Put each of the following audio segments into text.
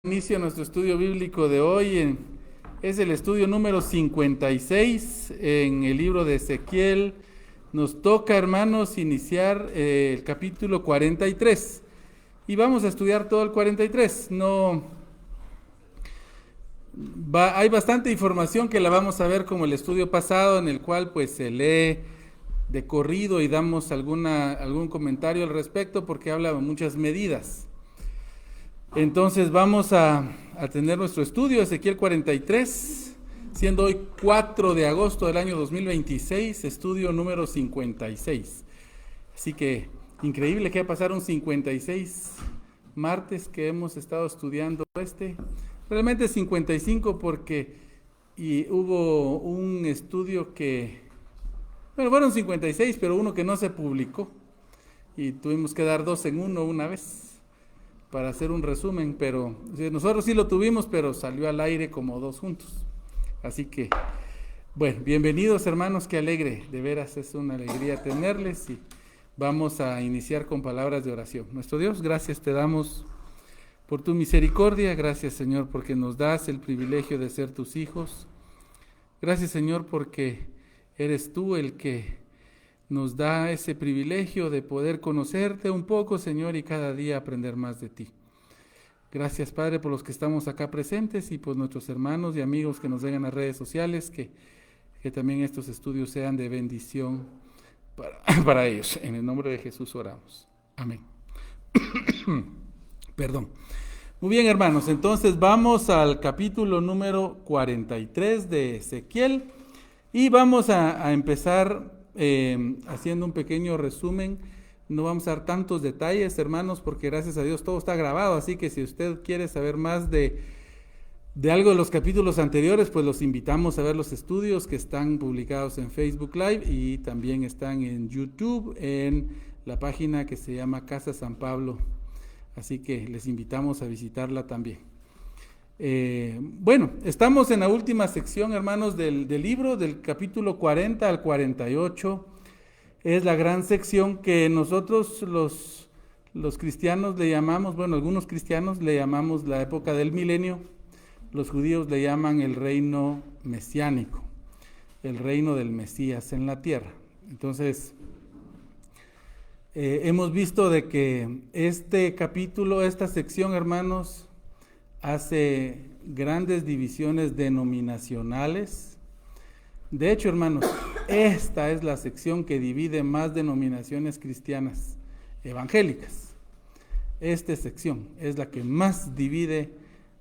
Inicio nuestro estudio bíblico de hoy. Es el estudio número 56 en el libro de Ezequiel. Nos toca, hermanos, iniciar el capítulo 43 y vamos a estudiar todo el 43. Hay bastante información que la vamos a ver como el estudio pasado, en el cual pues se lee de corrido y damos algún comentario al respecto, porque habla de muchas medidas. Entonces vamos a tener nuestro estudio, Ezequiel 43, siendo hoy 4 de agosto del año 2026, estudio número 56. Así que increíble que pasaron 56 martes que hemos estado estudiando realmente 55 porque hubo un estudio fueron 56, pero uno que no se publicó y tuvimos que dar dos en uno una vez para hacer un resumen, pero nosotros sí lo tuvimos, pero salió al aire como dos juntos. Así que, bueno, bienvenidos hermanos, qué alegre, de veras es una alegría tenerles y vamos a iniciar con palabras de oración. Nuestro Dios, gracias te damos por tu misericordia, gracias Señor porque nos das el privilegio de ser tus hijos. Gracias Señor porque eres tú el que nos da ese privilegio de poder conocerte un poco, Señor, y cada día aprender más de ti. Gracias, Padre, por los que estamos acá presentes y por nuestros hermanos y amigos que nos ven en las redes sociales, que también estos estudios sean de bendición para ellos. En el nombre de Jesús oramos. Amén. Perdón. Muy bien, hermanos, entonces vamos al capítulo número 43 de Ezequiel y vamos a empezar haciendo un pequeño resumen. No vamos a dar tantos detalles, hermanos, porque gracias a Dios todo está grabado, así que si usted quiere saber más de algo de los capítulos anteriores, pues los invitamos a ver los estudios que están publicados en Facebook Live y también están en YouTube, en la página que se llama Casa San Pablo, así que les invitamos a visitarla también. Bueno, estamos en la última sección, hermanos, del libro, del capítulo 40 al 48. Es la gran sección que nosotros los cristianos le llamamos, bueno, algunos cristianos le llamamos la época del milenio, los judíos le llaman el reino mesiánico, el reino del Mesías en la tierra. Entonces, hemos visto de que este capítulo, esta sección, hermanos, hace grandes divisiones denominacionales. De hecho, hermanos, esta es la sección que divide más denominaciones cristianas evangélicas. Esta sección es la que más divide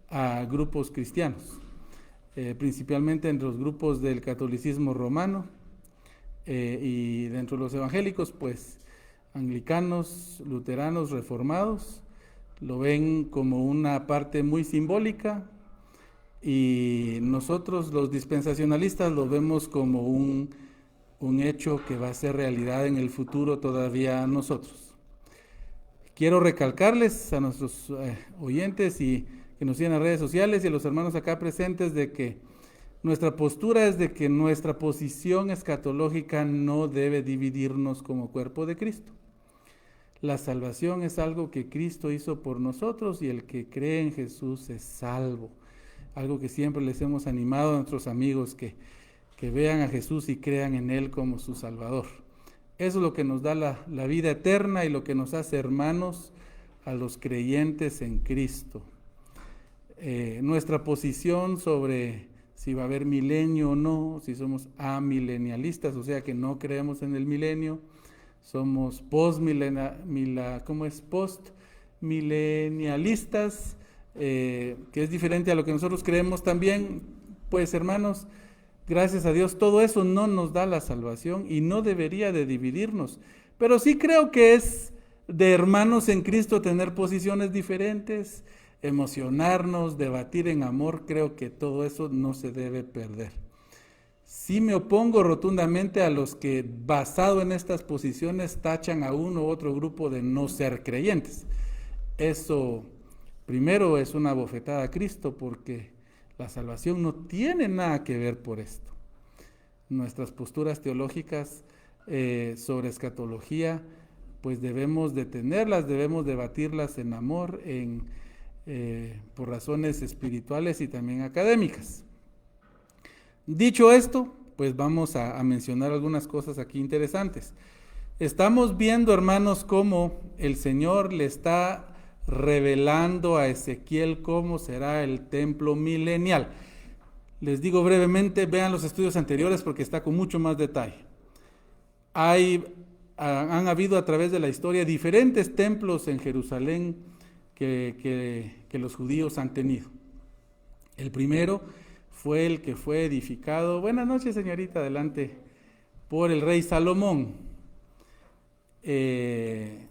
a grupos cristianos, principalmente entre los grupos del catolicismo romano y dentro de los evangélicos, pues anglicanos, luteranos, reformados, lo ven como una parte muy simbólica y nosotros los dispensacionalistas lo vemos como un hecho que va a ser realidad en el futuro todavía nosotros. Quiero recalcarles a nuestros oyentes y que nos siguen en las redes sociales y a los hermanos acá presentes de que nuestra postura es de que nuestra posición escatológica no debe dividirnos como cuerpo de Cristo. La salvación es algo que Cristo hizo por nosotros y el que cree en Jesús es salvo. Algo que siempre les hemos animado a nuestros amigos que vean a Jesús y crean en Él como su Salvador. Eso es lo que nos da la vida eterna y lo que nos hace hermanos a los creyentes en Cristo. Nuestra posición sobre si va a haber milenio o no, si somos amilenialistas, o sea que no creemos en el milenio, somos postmilenialistas, que es diferente a lo que nosotros creemos también. Pues hermanos, gracias a Dios todo eso no nos da la salvación y no debería de dividirnos, pero sí creo que es de hermanos en Cristo tener posiciones diferentes, emocionarnos, debatir en amor. Creo que todo eso no se debe perder. Sí me opongo rotundamente a los que, basado en estas posiciones, tachan a uno u otro grupo de no ser creyentes. Eso, primero, es una bofetada a Cristo, porque la salvación no tiene nada que ver por esto. Nuestras posturas teológicas sobre escatología, pues debemos de tenerlas, debemos debatirlas en amor, en por razones espirituales y también académicas. Dicho esto, pues vamos a mencionar algunas cosas aquí interesantes. Estamos viendo, hermanos, cómo el Señor le está revelando a Ezequiel cómo será el templo milenial. Les digo brevemente, vean los estudios anteriores porque está con mucho más detalle. Han habido a través de la historia diferentes templos en Jerusalén que los judíos han tenido. El primero fue el que fue edificado, buenas noches señorita, adelante, por el rey Salomón. Es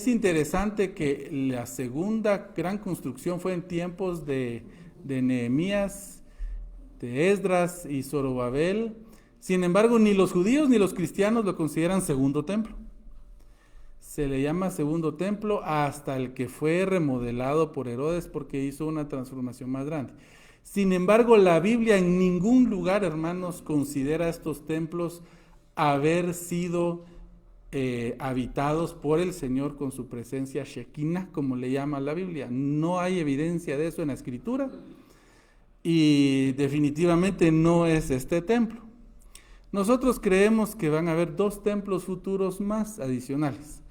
interesante que la segunda gran construcción fue en tiempos de Nehemías, de Esdras y Zorobabel. Sin embargo, ni los judíos ni los cristianos lo consideran segundo templo. Se le llama segundo templo hasta el que fue remodelado por Herodes porque hizo una transformación más grande. Sin embargo, la Biblia en ningún lugar, hermanos, considera estos templos haber sido habitados por el Señor con su presencia Shekinah, como le llama la Biblia. No hay evidencia de eso en la Escritura y definitivamente no es este templo. Nosotros creemos que van a haber dos templos futuros más adicionales.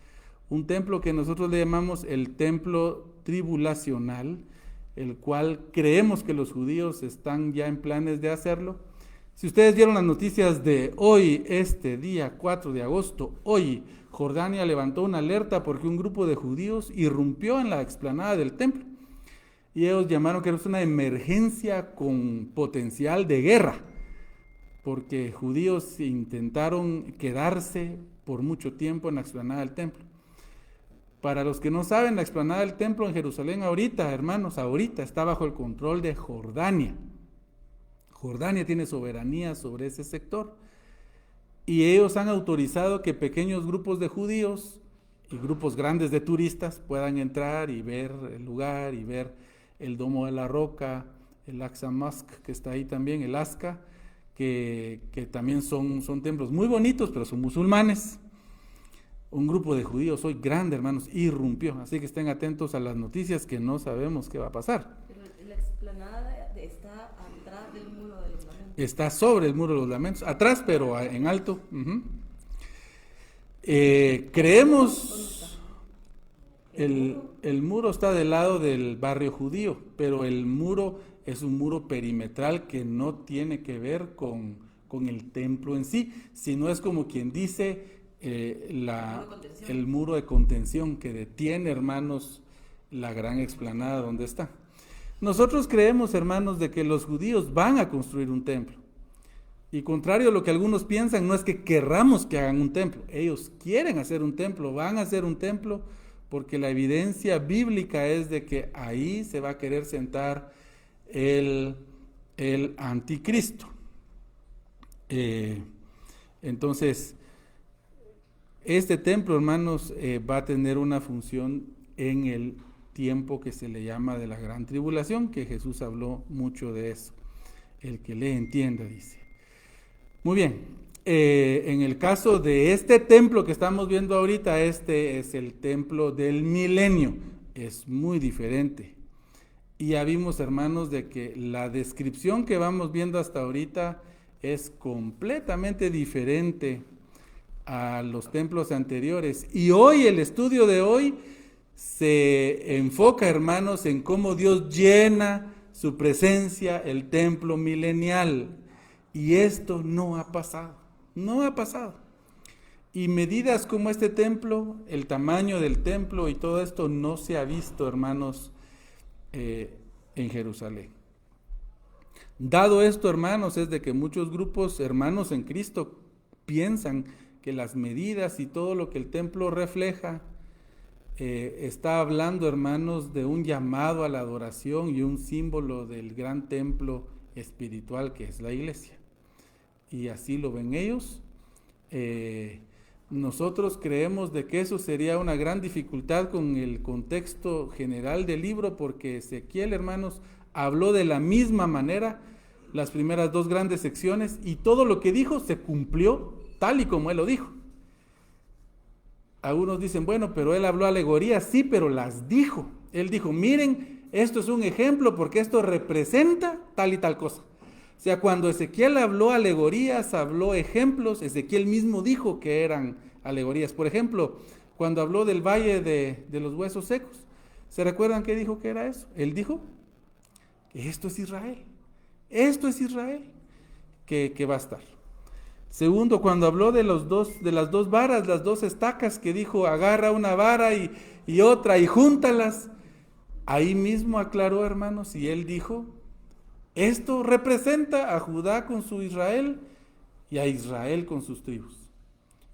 Un templo que nosotros le llamamos el templo tribulacional, el cual creemos que los judíos están ya en planes de hacerlo. Si ustedes vieron las noticias de hoy, este día 4 de agosto, hoy Jordania levantó una alerta porque un grupo de judíos irrumpió en la explanada del templo. Y ellos llamaron que era una emergencia con potencial de guerra, porque judíos intentaron quedarse por mucho tiempo en la explanada del templo. Para los que no saben, la explanada del templo en Jerusalén ahorita, hermanos, ahorita está bajo el control de Jordania. Jordania tiene soberanía sobre ese sector y ellos han autorizado que pequeños grupos de judíos y grupos grandes de turistas puedan entrar y ver el lugar y ver el Domo de la Roca, el Aqsa Mosque que está ahí también, el Aqsa, que también son templos muy bonitos, pero son musulmanes. Un grupo de judíos hoy grande, hermanos, irrumpió, así que estén atentos a las noticias que no sabemos qué va a pasar. Pero la explanada está atrás del muro de los lamentos. Está sobre el muro de los lamentos, atrás pero en alto. Creemos, el muro está del lado del barrio judío, pero el muro es un muro perimetral que no tiene que ver con el templo en sí, sino es como quien dice el muro de contención que detiene, hermanos, la gran explanada donde está. Nosotros creemos, hermanos, de que los judíos van a construir un templo. Y contrario a lo que algunos piensan, no es que querramos que hagan un templo. Ellos quieren hacer un templo, van a hacer un templo, porque la evidencia bíblica es de que ahí se va a querer sentar el anticristo. Entonces, este templo, hermanos, va a tener una función en el tiempo que se le llama de la gran tribulación, que Jesús habló mucho de eso. El que le entienda, dice. Muy bien, en el caso de este templo que estamos viendo ahorita, este es el templo del milenio, es muy diferente. Y ya vimos, hermanos, de que la descripción que vamos viendo hasta ahorita es completamente diferente a los templos anteriores. Y hoy, el estudio de hoy, se enfoca, hermanos, en cómo Dios llena su presencia, el templo milenial. Y esto no ha pasado, no ha pasado. Y medidas como este templo, el tamaño del templo y todo esto no se ha visto, hermanos, en Jerusalén. Dado esto, hermanos, es de que muchos grupos, hermanos en Cristo, piensan que las medidas y todo lo que el templo refleja está hablando, hermanos, de un llamado a la adoración y un símbolo del gran templo espiritual que es la iglesia. Y así lo ven ellos. Nosotros creemos de que eso sería una gran dificultad con el contexto general del libro, porque Ezequiel, hermanos, habló de la misma manera las primeras dos grandes secciones y todo lo que dijo se cumplió tal y como él lo dijo. Algunos dicen, bueno, pero él habló alegorías, sí, pero las dijo. Él dijo, miren, esto es un ejemplo porque esto representa tal y tal cosa. O sea, cuando Ezequiel habló alegorías, habló ejemplos, Ezequiel mismo dijo que eran alegorías. Por ejemplo, cuando habló del valle de los huesos secos, ¿se recuerdan qué dijo que era eso? Él dijo que esto es Israel que va a estar. Segundo, cuando habló de las dos varas, las dos estacas, que dijo, agarra una vara y otra y júntalas, ahí mismo aclaró, hermanos, y él dijo, esto representa a Judá con su Israel y a Israel con sus tribus.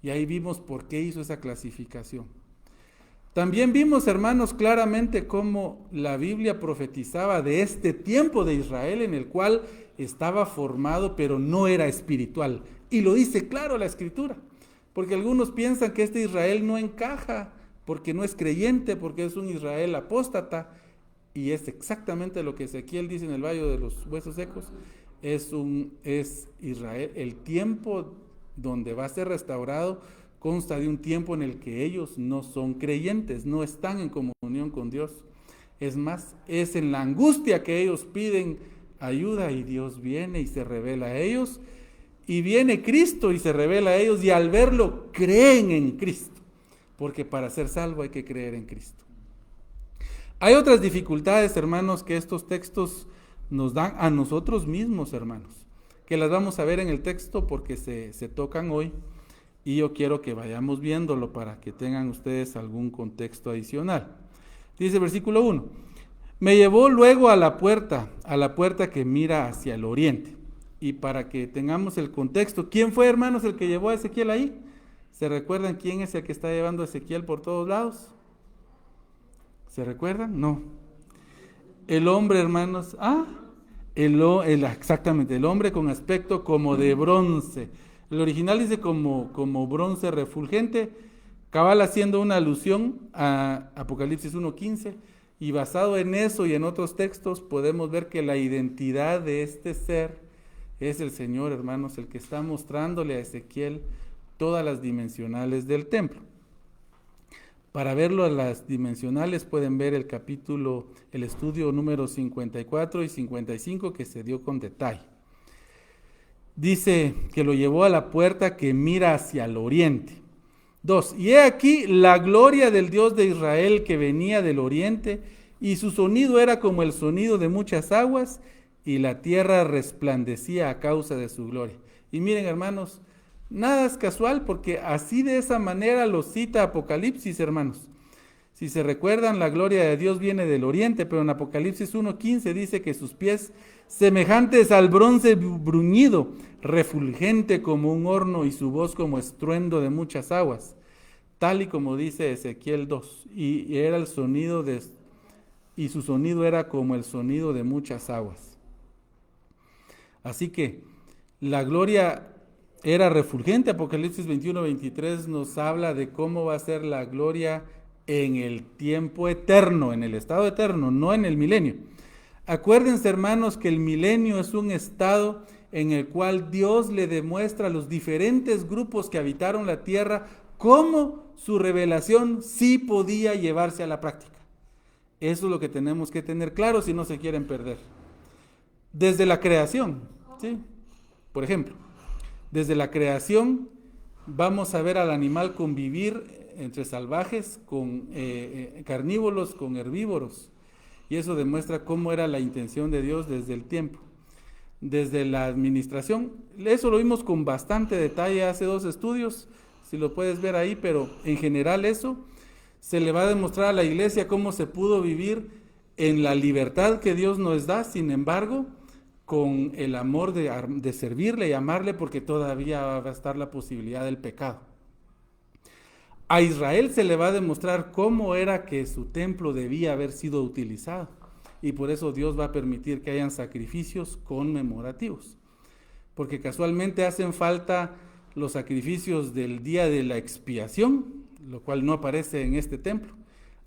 Y ahí vimos por qué hizo esa clasificación. También vimos, hermanos, claramente cómo la Biblia profetizaba de este tiempo de Israel en el cual estaba formado, pero no era espiritual. Y lo dice claro la Escritura, porque algunos piensan que este Israel no encaja, porque no es creyente, porque es un Israel apóstata, y es exactamente lo que Ezequiel dice en el Valle de los Huesos Secos. Es Israel, el tiempo donde va a ser restaurado consta de un tiempo en el que ellos no son creyentes, no están en comunión con Dios. Es más, es en la angustia que ellos piden ayuda y Dios viene y se revela a ellos, y viene Cristo y se revela a ellos, y al verlo creen en Cristo, porque para ser salvo hay que creer en Cristo. Hay otras dificultades, hermanos, que estos textos nos dan a nosotros mismos, hermanos, que las vamos a ver en el texto porque se tocan hoy, y yo quiero que vayamos viéndolo para que tengan ustedes algún contexto adicional. Dice versículo 1, me llevó luego a la puerta que mira hacia el oriente. Y para que tengamos el contexto, ¿quién fue, hermanos, el que llevó a Ezequiel ahí? ¿Se recuerdan quién es el que está llevando a Ezequiel por todos lados? ¿Se recuerdan? No. El hombre, hermanos, exactamente, el hombre con aspecto como de bronce. El original dice como bronce refulgente, cabal haciendo una alusión a Apocalipsis 1:15, y basado en eso y en otros textos podemos ver que la identidad de este ser es el Señor, hermanos, el que está mostrándole a Ezequiel todas las dimensionales del templo. Para verlo a las dimensionales pueden ver el estudio número 54 y 55 que se dio con detalle. Dice que lo llevó a la puerta que mira hacia el oriente. 2. Y he aquí la gloria del Dios de Israel que venía del oriente, y su sonido era como el sonido de muchas aguas, y la tierra resplandecía a causa de su gloria. Y miren, hermanos, nada es casual, porque así de esa manera lo cita Apocalipsis, hermanos. Si se recuerdan, la gloria de Dios viene del oriente, pero en Apocalipsis 1:15 dice que sus pies semejantes al bronce bruñido, refulgente como un horno, y su voz como estruendo de muchas aguas, tal y como dice Ezequiel 2, y su sonido era como el sonido de muchas aguas. Así que la gloria era refulgente. Apocalipsis 21:23 nos habla de cómo va a ser la gloria en el tiempo eterno, en el estado eterno, no en el milenio. Acuérdense, hermanos, que el milenio es un estado en el cual Dios le demuestra a los diferentes grupos que habitaron la tierra cómo su revelación sí podía llevarse a la práctica. Eso es lo que tenemos que tener claro si no se quieren perder. Desde la creación, ¿sí? Por ejemplo, desde la creación vamos a ver al animal convivir entre salvajes, con carnívoros, con herbívoros. Y eso demuestra cómo era la intención de Dios desde el tiempo. Desde la administración, eso lo vimos con bastante detalle hace 2 estudios, si lo puedes ver ahí, pero en general eso se le va a demostrar a la iglesia cómo se pudo vivir en la libertad que Dios nos da, sin embargo, con el amor de servirle y amarle, porque todavía va a estar la posibilidad del pecado. A Israel se le va a demostrar cómo era que su templo debía haber sido utilizado, y por eso Dios va a permitir que hayan sacrificios conmemorativos, porque casualmente hacen falta los sacrificios del día de la expiación, lo cual no aparece en este templo.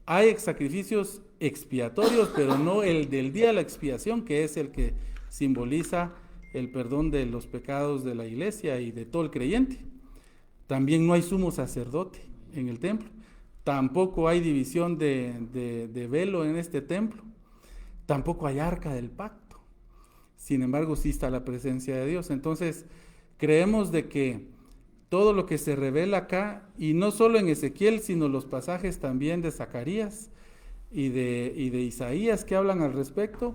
Hay sacrificios expiatorios, pero no el del día de la expiación, que es el que simboliza el perdón de los pecados de la iglesia y de todo el creyente. También no hay sumo sacerdote en el templo. tampoco hay división de velo en este templo, tampoco hay arca del pacto. Sin embargo, sí está la presencia de Dios. Entonces, creemos de que todo lo que se revela acá, y no solo en Ezequiel, sino los pasajes también de Zacarías y de Isaías que hablan al respecto,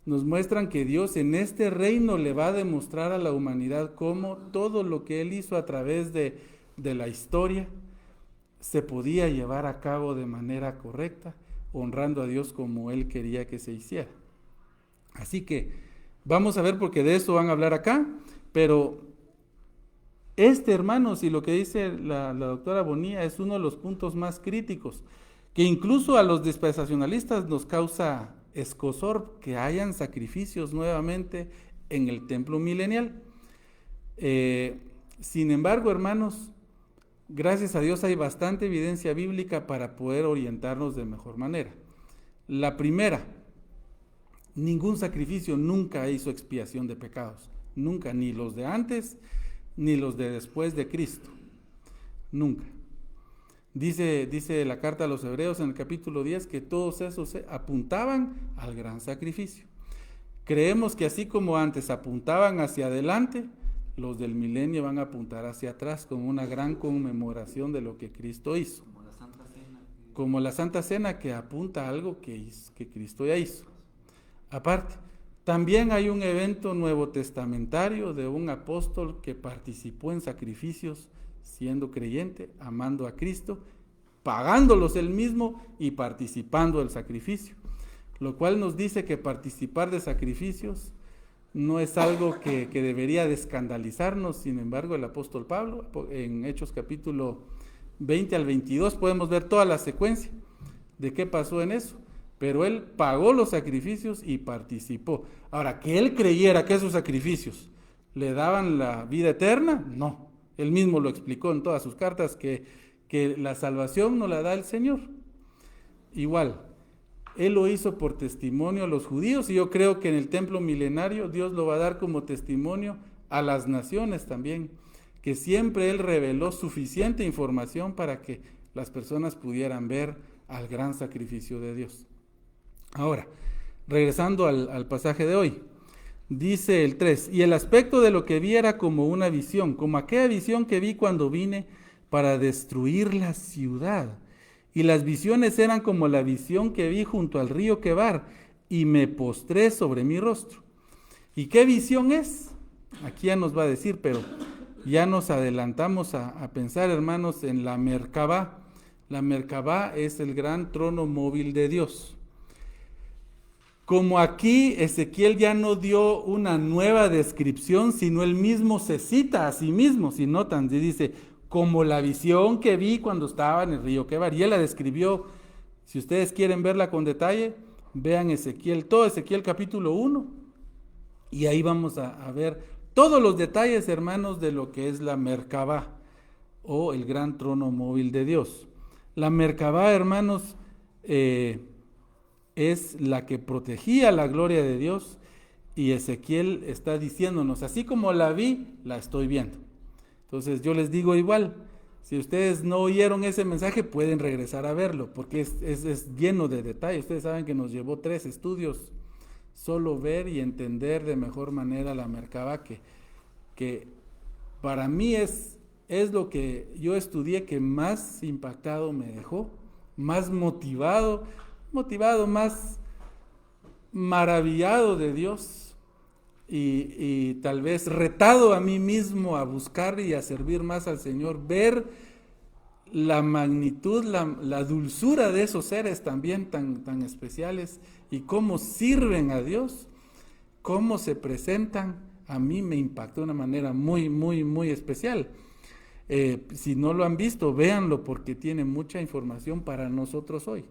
nos muestran que Dios en este reino le va a demostrar a la humanidad cómo todo lo que Él hizo a través de la historia se podía llevar a cabo de manera correcta, honrando a Dios como Él quería que se hiciera. Así que vamos a ver, porque de eso van a hablar acá, pero hermanos, y lo que dice la doctora Bonilla es uno de los puntos más críticos, que incluso a los dispensacionalistas nos causa escozor que hayan sacrificios nuevamente en el templo milenial. Sin embargo, hermanos, gracias a Dios hay bastante evidencia bíblica para poder orientarnos de mejor manera. La primera, ningún sacrificio nunca hizo expiación de pecados, nunca, ni los de antes, ni los de después de Cristo, nunca. Dice la carta a los Hebreos en el capítulo 10 que todos esos apuntaban al gran sacrificio. Creemos que así como antes apuntaban hacia adelante, los del milenio van a apuntar hacia atrás con una gran conmemoración de lo que Cristo hizo. Como la Santa Cena que apunta a algo que Cristo ya hizo. Aparte, también hay un evento nuevo testamentario de un apóstol que participó en sacrificios siendo creyente, amando a Cristo, pagándolos él mismo y participando del sacrificio. Lo cual nos dice que participar de sacrificios no es algo que debería de escandalizarnos. Sin embargo, el apóstol Pablo, en Hechos capítulo 20 al 22, podemos ver toda la secuencia de qué pasó en eso. Pero él pagó los sacrificios y participó. Ahora, que él creyera que esos sacrificios le daban la vida eterna, no. Él mismo lo explicó en todas sus cartas, que la salvación no la da el Señor. Igual, Él lo hizo por testimonio a los judíos, y yo creo que en el templo milenario Dios lo va a dar como testimonio a las naciones también, que siempre Él reveló suficiente información para que las personas pudieran ver al gran sacrificio de Dios. Ahora, regresando al pasaje de hoy. Dice el 3, y el aspecto de lo que vi era como una visión, como aquella visión que vi cuando vine para destruir la ciudad. Y las visiones eran como la visión que vi junto al río Quebar, y me postré sobre mi rostro. ¿Y qué visión es? Aquí ya nos va a decir, pero ya nos adelantamos a pensar, hermanos, en la Merkabá. La Merkabá es el gran trono móvil de Dios. Como aquí Ezequiel ya no dio una nueva descripción, sino él mismo se cita a sí mismo, si notan, dice, como la visión que vi cuando estaba en el río Quebar, y él la describió. Si ustedes quieren verla con detalle, vean Ezequiel, todo Ezequiel capítulo 1, y ahí vamos a ver todos los detalles, hermanos, de lo que es la Merkabá, o el gran trono móvil de Dios. La Merkabá, hermanos, es la que protegía la gloria de Dios, y Ezequiel está diciéndonos, así como la vi, la estoy viendo. Entonces yo les digo igual, si ustedes no oyeron ese mensaje, pueden regresar a verlo, porque es lleno de detalles. Ustedes saben que nos llevó 3 estudios solo ver y entender de mejor manera la Merkabá, que para mí es lo que yo estudié que más impactado me dejó, más motivado, más maravillado de Dios, y tal vez retado a mí mismo a buscar y a servir más al Señor, ver la magnitud, la dulzura de esos seres también tan especiales, y cómo sirven a Dios, cómo se presentan. A mí me impactó de una manera muy, muy, muy especial. Si no lo han visto, véanlo, porque tiene mucha información para nosotros hoy.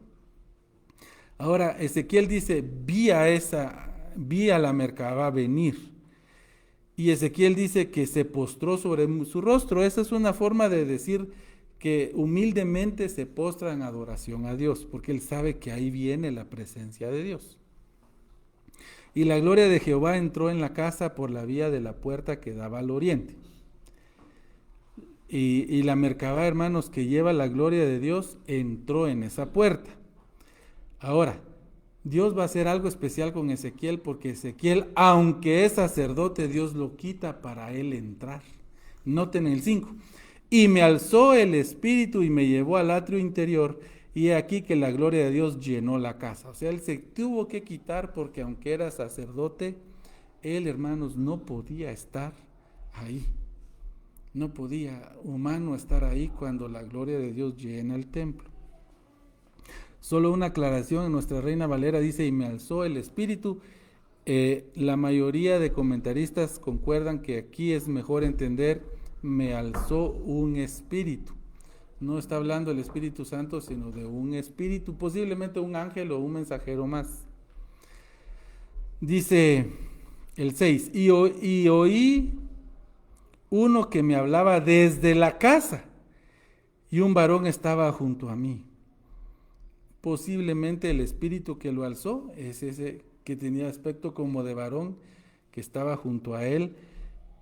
Ahora, Ezequiel dice, vi a la Merkabá venir, y Ezequiel dice que se postró sobre su rostro. Esa es una forma de decir que humildemente se postra en adoración a Dios, porque él sabe que ahí viene la presencia de Dios. Y la gloria de Jehová entró en la casa por la vía de la puerta que daba al oriente. Y la Merkabá, hermanos, que lleva la gloria de Dios, entró en esa puerta. Ahora, Dios va a hacer algo especial con Ezequiel, porque Ezequiel, aunque es sacerdote, Dios lo quita para él entrar. Noten el 5. Y me alzó el espíritu y me llevó al atrio interior, y he aquí que la gloria de Dios llenó la casa. O sea, él se tuvo que quitar porque aunque era sacerdote, él, hermanos, no podía estar ahí. No podía humano estar ahí cuando la gloria de Dios llena el templo. Solo una aclaración, en nuestra Reina Valera dice, y me alzó el espíritu. La mayoría de comentaristas concuerdan que aquí es mejor entender, me alzó un espíritu. No está hablando del Espíritu Santo, sino de un espíritu, posiblemente un ángel o un mensajero más. Dice el 6, y oí uno que me hablaba desde la casa, y un varón estaba junto a mí. Posiblemente el espíritu que lo alzó es ese que tenía aspecto como de varón, que estaba junto a él,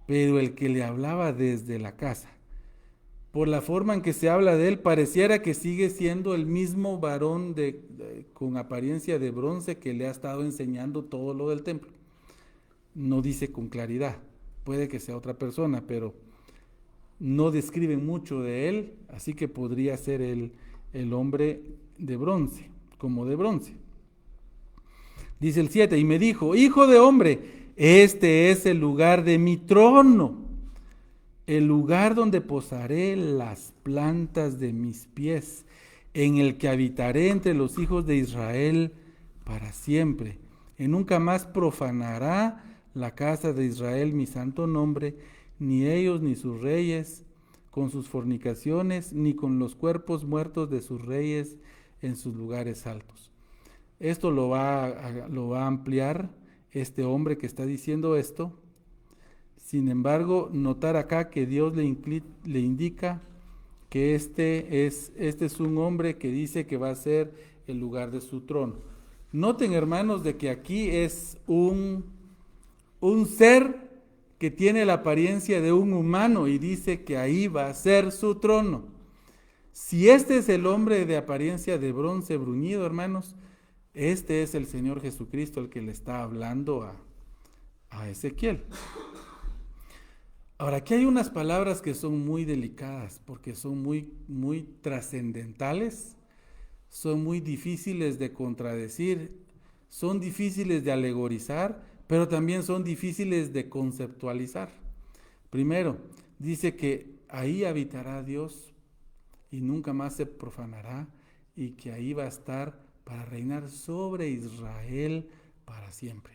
pero el que le hablaba desde la casa. Por la forma en que se habla de él, pareciera que sigue siendo el mismo varón con apariencia de bronce que le ha estado enseñando todo lo del templo. No dice con claridad, puede que sea otra persona, pero no describe mucho de él, así que podría ser el hombre de bronce, como de bronce. Dice el 7, y me dijo, hijo de hombre, este es el lugar de mi trono, el lugar donde posaré las plantas de mis pies, en el que habitaré entre los hijos de Israel para siempre, y nunca más profanará la casa de Israel mi santo nombre, ni ellos ni sus reyes con sus fornicaciones, ni con los cuerpos muertos de sus reyes en sus lugares altos. Esto lo va a ampliar este hombre que está diciendo esto. Sin embargo, notar acá que Dios le indica que este es un hombre que dice que va a ser el lugar de su trono. Noten, hermanos, de que aquí es un ser que tiene la apariencia de un humano y dice que ahí va a ser su trono. Si este es el hombre de apariencia de bronce bruñido, hermanos, este es el Señor Jesucristo el que le está hablando a Ezequiel. Ahora, aquí hay unas palabras que son muy delicadas porque son muy trascendentales, son muy difíciles de contradecir, son difíciles de alegorizar, pero también son difíciles de conceptualizar. Primero, dice que ahí habitará Dios y nunca más se profanará, y que ahí va a estar para reinar sobre Israel para siempre.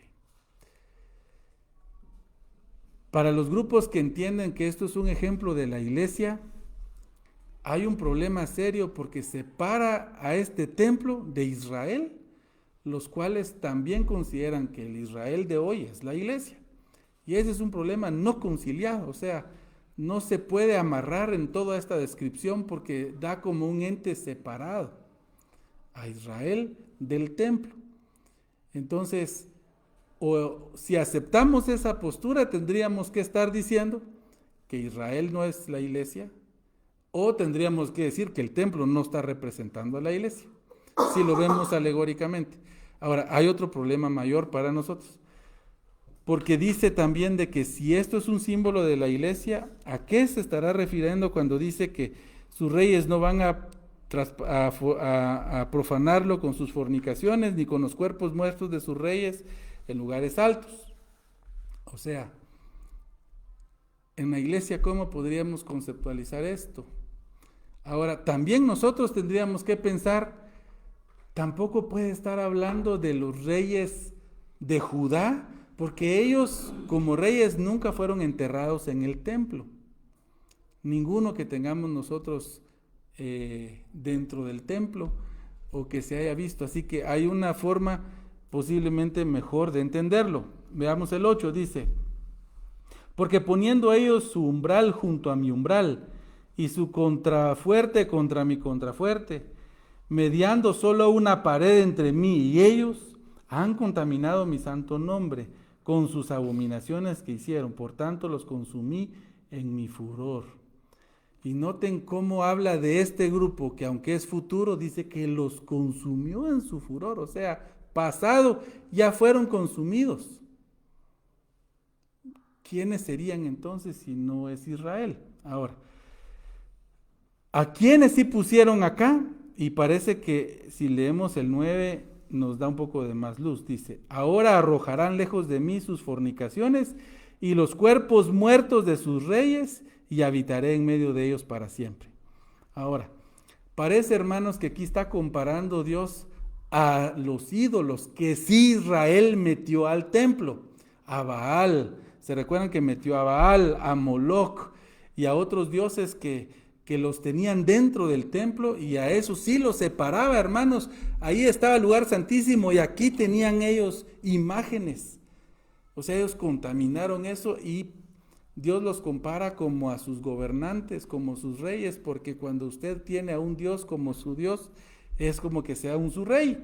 Para los grupos que entienden que esto es un ejemplo de la iglesia, hay un problema serio porque separa a este templo de Israel, los cuales también consideran que el Israel de hoy es la iglesia. Y ese es un problema no conciliado, o sea, no se puede amarrar en toda esta descripción porque da como un ente separado a Israel del templo. Entonces, o si aceptamos esa postura, tendríamos que estar diciendo que Israel no es la iglesia, o tendríamos que decir que el templo no está representando a la iglesia, si lo vemos alegóricamente. Ahora, hay otro problema mayor para nosotros, porque dice también de que si esto es un símbolo de la iglesia, ¿a qué se estará refiriendo cuando dice que sus reyes no van a profanarlo con sus fornicaciones, ni con los cuerpos muertos de sus reyes en lugares altos? O sea, en la iglesia, ¿cómo podríamos conceptualizar esto? Ahora, también nosotros tendríamos que pensar, tampoco puede estar hablando de los reyes de Judá, porque ellos como reyes nunca fueron enterrados en el templo. Ninguno que tengamos nosotros dentro del templo o que se haya visto. Así que hay una forma posiblemente mejor de entenderlo. Veamos el 8, dice, porque poniendo ellos su umbral junto a mi umbral y su contrafuerte contra mi contrafuerte, mediando solo una pared entre mí y ellos, han contaminado mi santo nombre con sus abominaciones que hicieron. Por tanto, los consumí en mi furor. Y noten cómo habla de este grupo, que aunque es futuro, dice que los consumió en su furor, o sea, pasado, ya fueron consumidos. ¿Quiénes serían entonces si no es Israel? Ahora, ¿a quiénes sí pusieron acá? Y parece que si leemos el 9 nos da un poco de más luz. Dice, ahora arrojarán lejos de mí sus fornicaciones y los cuerpos muertos de sus reyes, y habitaré en medio de ellos para siempre. Ahora, parece, hermanos, que aquí está comparando Dios a los ídolos que sí Israel metió al templo, a Baal. ¿Se recuerdan que metió a Baal, a Moloch y a otros dioses que los tenían dentro del templo? Y a eso sí los separaba, hermanos. Ahí estaba el lugar santísimo y aquí tenían ellos imágenes. O sea, ellos contaminaron eso y Dios los compara como a sus gobernantes, como sus reyes, porque cuando usted tiene a un Dios como su Dios, es como que sea un su rey.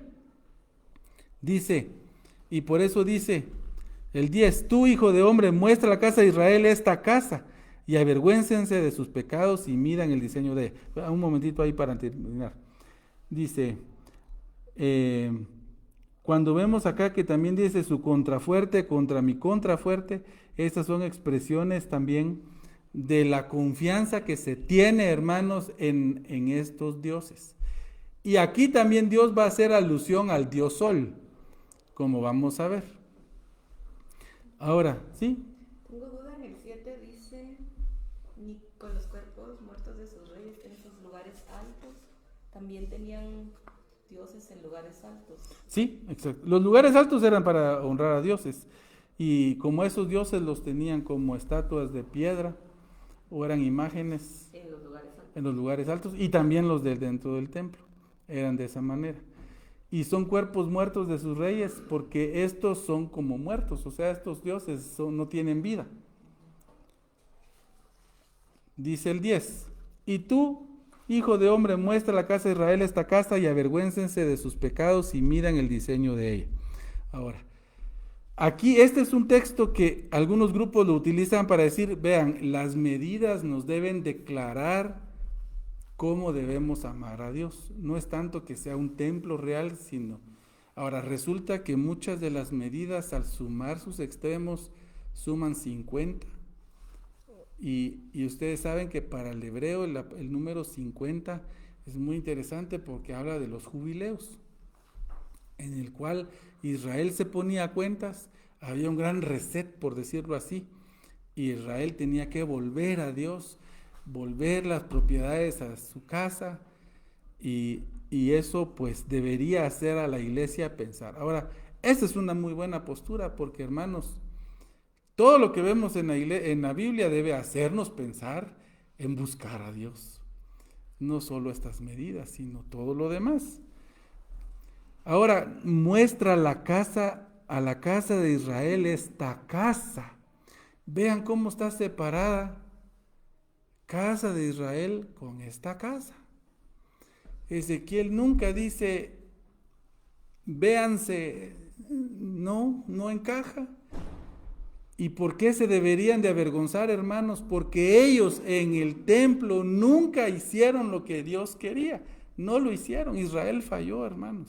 Dice, y por eso dice el 10, tú, hijo de hombre, muestra a la casa de Israel esta casa, y avergüéncense de sus pecados y miran el diseño de... Un momentito ahí para terminar. Dice, cuando vemos acá que también dice su contrafuerte contra mi contrafuerte, estas son expresiones también de la confianza que se tiene, hermanos, en estos dioses. Y aquí también Dios va a hacer alusión al dios Sol, como vamos a ver. Ahora, ¿sí? Tengo duda en el 7, dice, ni con los cuerpos muertos de sus reyes en esos lugares altos, también tenían dioses en lugares altos. Sí, exacto. Los lugares altos eran para honrar a dioses. Y como esos dioses los tenían como estatuas de piedra o eran imágenes En los lugares altos. en los lugares altos, y también los de dentro del templo eran de esa manera. Y son cuerpos muertos de sus reyes porque estos son como muertos, o sea, estos dioses no tienen vida. Dice el 10, y tú, hijo de hombre, muestra a la casa de Israel esta casa y avergüéncense de sus pecados y miran el diseño de ella. Ahora, aquí este es un texto que algunos grupos lo utilizan para decir, vean, las medidas nos deben declarar cómo debemos amar a Dios. No es tanto que sea un templo real, sino... Ahora, resulta que muchas de las medidas al sumar sus extremos suman 50. Y ustedes saben que para el hebreo el número 50 es muy interesante porque habla de los jubileos, en el cual Israel se ponía a cuentas, había un gran reset, por decirlo así, y Israel tenía que volver a Dios, volver las propiedades a su casa, y eso pues debería hacer a la iglesia pensar. Ahora, esta es una muy buena postura porque, hermanos, todo lo que vemos en la Biblia debe hacernos pensar en buscar a Dios, no solo estas medidas, sino todo lo demás. Ahora, muestra a la casa de Israel esta casa. Vean cómo está separada casa de Israel con esta casa. Ezequiel nunca dice, véanse, no encaja. ¿Y por qué se deberían de avergonzar, hermanos? Porque ellos en el templo nunca hicieron lo que Dios quería. No lo hicieron. Israel falló, hermanos.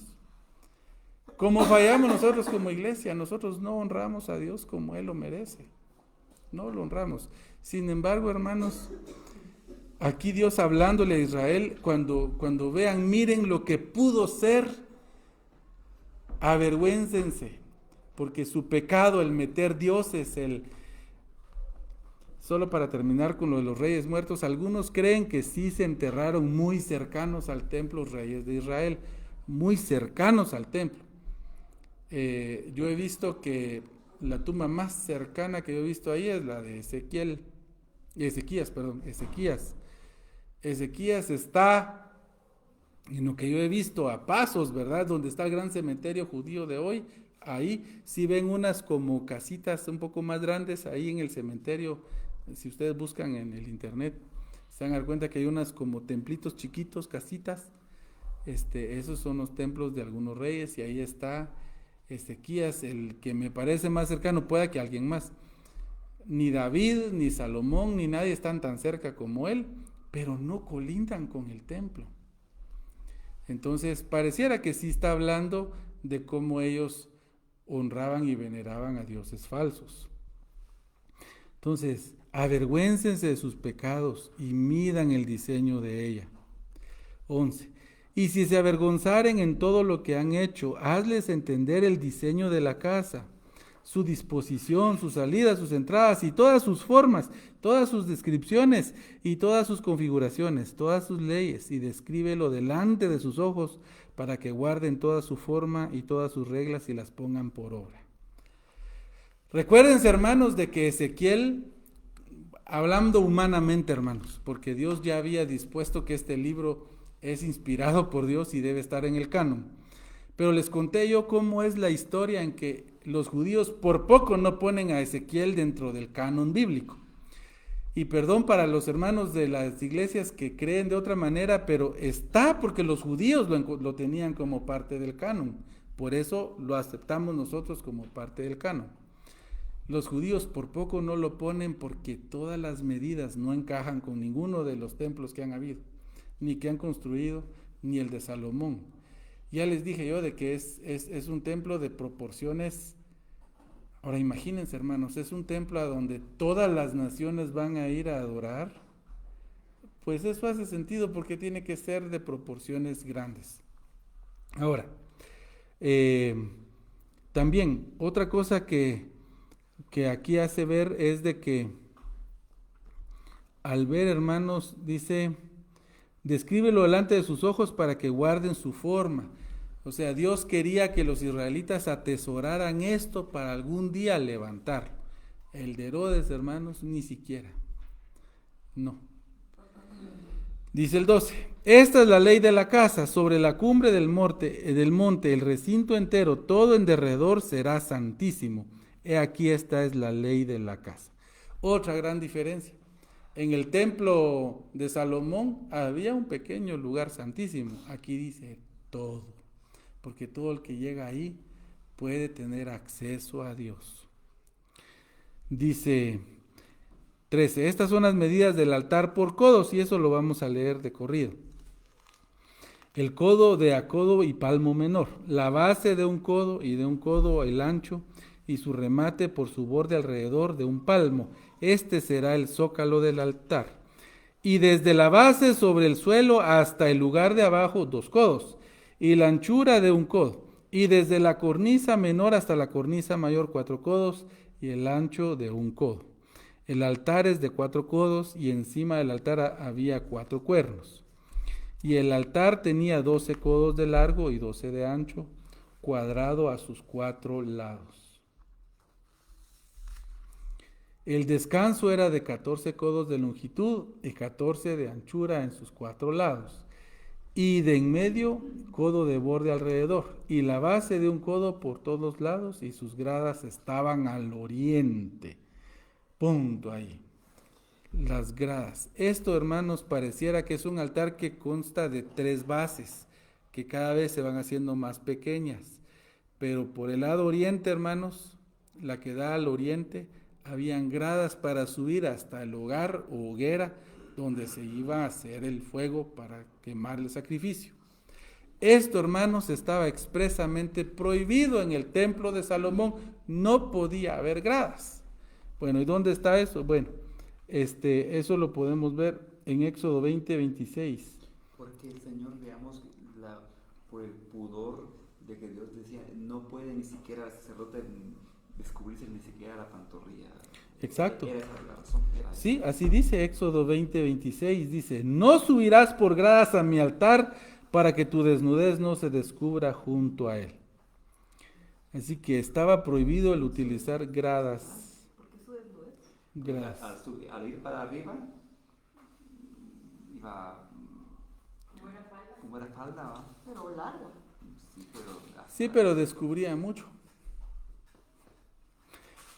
Como fallamos nosotros como iglesia, nosotros no honramos a Dios como Él lo merece. No lo honramos. Sin embargo, hermanos, aquí Dios hablándole a Israel, cuando vean, miren lo que pudo ser, avergüéncense, porque su pecado, el meter dioses, solo para terminar con lo de los reyes muertos, algunos creen que sí se enterraron muy cercanos al templo los reyes de Israel, muy cercanos al templo. Yo he visto que la tumba más cercana que yo he visto ahí es la de Ezequías. Ezequías está, en lo que yo he visto, a pasos, ¿verdad? Donde está el gran cementerio judío de hoy. Ahí sí ven unas como casitas un poco más grandes ahí en el cementerio. Si ustedes buscan en el internet, se van a dar cuenta que hay unas como templitos chiquitos, casitas. Esos son los templos de algunos reyes y ahí está Ezequías, el que me parece más cercano, pueda que alguien más. Ni David, ni Salomón, ni nadie están tan cerca como él, pero no colindan con el templo. Entonces, pareciera que sí está hablando de cómo ellos honraban y veneraban a dioses falsos. Entonces, avergüéncense de sus pecados y midan el diseño de ella. 11. Y si se avergonzaren en todo lo que han hecho, hazles entender el diseño de la casa, su disposición, sus salidas, sus entradas y todas sus formas, todas sus descripciones y todas sus configuraciones, todas sus leyes, y descríbelo delante de sus ojos para que guarden toda su forma y todas sus reglas y las pongan por obra. Recuérdense, hermanos, de que Ezequiel, hablando humanamente, hermanos, porque Dios ya había dispuesto que este libro es inspirado por Dios y debe estar en el canon. Pero les conté yo cómo es la historia en que los judíos por poco no ponen a Ezequiel dentro del canon bíblico. Y perdón para los hermanos de las iglesias que creen de otra manera, pero está porque los judíos lo tenían como parte del canon. Por eso lo aceptamos nosotros como parte del canon. Los judíos por poco no lo ponen porque todas las medidas no encajan con ninguno de los templos que han habido, ni que han construido, ni el de Salomón. Ya les dije yo de que es un templo de proporciones. Ahora imagínense, hermanos, es un templo a donde todas las naciones van a ir a adorar. Pues eso hace sentido porque tiene que ser de proporciones grandes. Ahora, también otra cosa que aquí hace ver es de que al ver, hermanos, dice, descríbelo delante de sus ojos para que guarden su forma. O sea, Dios quería que los israelitas atesoraran esto para algún día levantarlo. El de Herodes, hermanos, ni siquiera. No. Dice el 12, esta es la ley de la casa, sobre la cumbre del monte, el recinto entero, todo en derredor será santísimo. He aquí esta es la ley de la casa. Otra gran diferencia. En el templo de Salomón había un pequeño lugar santísimo. Aquí dice todo, porque todo el que llega ahí puede tener acceso a Dios. Dice 13, estas son las medidas del altar por codos, y eso lo vamos a leer de corrido. El codo de a codo y palmo menor, la base de un codo y de un codo el ancho, y su remate por su borde alrededor de un palmo. Este será el zócalo del altar. Y desde la base sobre el suelo hasta el lugar de abajo 2 codos, y la anchura de un codo. Y desde la cornisa menor hasta la cornisa mayor 4 codos, y el ancho de un codo. El altar es de 4 codos, y encima del altar había 4 cuernos. Y el altar tenía 12 codos de largo y 12 de ancho, cuadrado a sus 4 lados. El descanso era de 14 codos de longitud y 14 de anchura en sus 4 lados, y de en medio codo de borde alrededor, y la base de un codo por todos lados, y sus gradas estaban al oriente. Punto ahí. Las gradas. Esto, hermanos, pareciera que es un altar que consta de 3 bases, que cada vez se van haciendo más pequeñas. Pero por el lado oriente, hermanos, la que da al oriente, habían gradas para subir hasta el hogar o hoguera donde se iba a hacer el fuego para quemar el sacrificio. Esto, hermanos, estaba expresamente prohibido en el templo de Salomón. No podía haber gradas. Bueno, ¿y dónde está eso? Bueno, eso lo podemos ver en Éxodo 20:26. Porque el Señor, veamos, por el pudor de que Dios decía, no puede ni siquiera el sacerdote descubrirse ni siquiera la pantorrilla. Exacto. Era esa la razón. Sí, así dice Éxodo 20:26, dice, no subirás por gradas a mi altar para que tu desnudez no se descubra junto a él. Así que estaba prohibido el utilizar gradas. ¿Por qué su desnudez? Gradas. Al ir para arriba, iba como era falda, ¿va? Pero largo. Sí, pero descubría mucho.